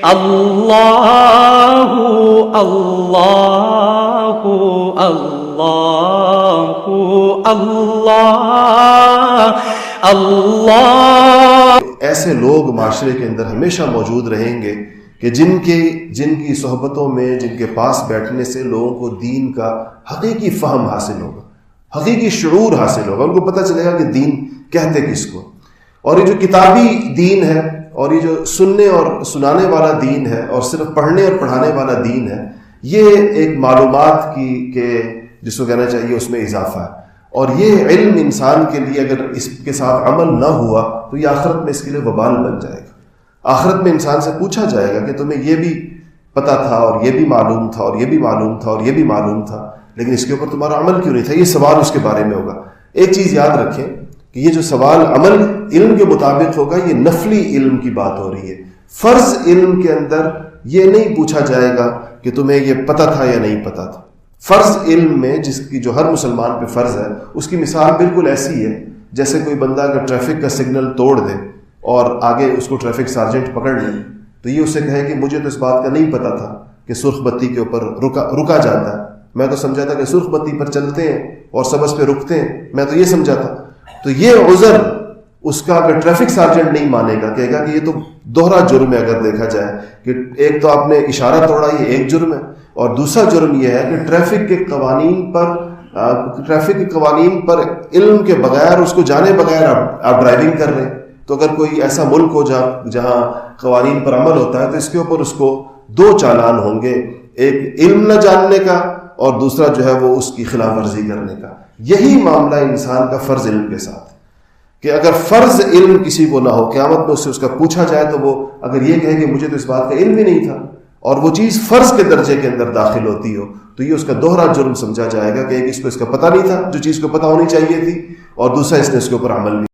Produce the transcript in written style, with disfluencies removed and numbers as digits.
اللہ اللہ اللہ اللہ اللہ۔ ایسے لوگ معاشرے کے اندر ہمیشہ موجود رہیں گے کہ جن کی صحبتوں میں، جن کے پاس بیٹھنے سے لوگوں کو دین کا حقیقی فہم حاصل ہوگا، حقیقی شعور حاصل ہوگا، ان کو پتہ چلے گا کہ دین کہتے کس کو۔ اور یہ جو کتابی دین ہے اور یہ جو سننے اور سنانے والا دین ہے اور صرف پڑھنے اور پڑھانے والا دین ہے، یہ ایک معلومات کی کہ جس کو کہنا چاہیے اس میں اضافہ ہے، اور یہ علم انسان کے لیے اگر اس کے ساتھ عمل نہ ہوا تو یہ آخرت میں اس کے لیے وبال بن جائے گا۔ آخرت میں انسان سے پوچھا جائے گا کہ تمہیں یہ بھی پتہ تھا اور یہ بھی معلوم تھا اور یہ بھی معلوم تھا اور یہ بھی معلوم تھا، لیکن اس کے اوپر تمہارا عمل کیوں نہیں تھا؟ یہ سوال اس کے بارے میں ہوگا۔ ایک چیز یاد رکھیں کہ یہ جو سوال عمل علم کے مطابق ہوگا، یہ نفلی علم کی بات ہو رہی ہے۔ فرض علم کے اندر یہ نہیں پوچھا جائے گا کہ تمہیں یہ پتہ تھا یا نہیں پتہ تھا۔ فرض علم میں جس کی جو ہر مسلمان پہ فرض ہے، اس کی مثال بالکل ایسی ہے جیسے کوئی بندہ اگر ٹریفک کا سگنل توڑ دے اور آگے اس کو ٹریفک سارجنٹ پکڑ لے تو یہ اسے کہے کہ مجھے تو اس بات کا نہیں پتہ تھا کہ سرخ بتی کے اوپر رکا جاتا ہے، میں تو سمجھا تھا کہ سرخ بتی پر چلتے ہیں اور سبز پہ رکتے ہیں، میں تو یہ سمجھا تھا۔ تو یہ عذر اس کا اگر ٹریفک سارجنٹ نہیں مانے گا، کہے گا کہ یہ تو دوہرا جرم ہے۔ اگر دیکھا جائے کہ ایک تو آپ نے اشارہ توڑا، یہ ایک جرم ہے، اور دوسرا جرم یہ ہے کہ ٹریفک کے قوانین پر علم کے بغیر، اس کو جانے بغیر آپ ڈرائیونگ کر رہے ہیں۔ تو اگر کوئی ایسا ملک ہو جہاں قوانین پر عمل ہوتا ہے تو اس کے اوپر اس کو دو چالان ہوں گے، ایک علم نہ جاننے کا اور دوسرا جو ہے وہ اس کی خلاف ورزی کرنے کا۔ یہی معاملہ انسان کا فرض علم کے ساتھ کہ اگر فرض علم کسی کو نہ ہو، قیامت میں اس کا پوچھا جائے تو وہ اگر یہ کہے کہ مجھے تو اس بات کا علم ہی نہیں تھا، اور وہ چیز فرض کے درجے کے اندر داخل ہوتی ہو، تو یہ اس کا دوہرا جرم سمجھا جائے گا کہ ایک اس کو اس کا پتہ نہیں تھا جو چیز کو پتہ ہونی چاہیے تھی، اور دوسرا اس نے اس کے اوپر عمل بھی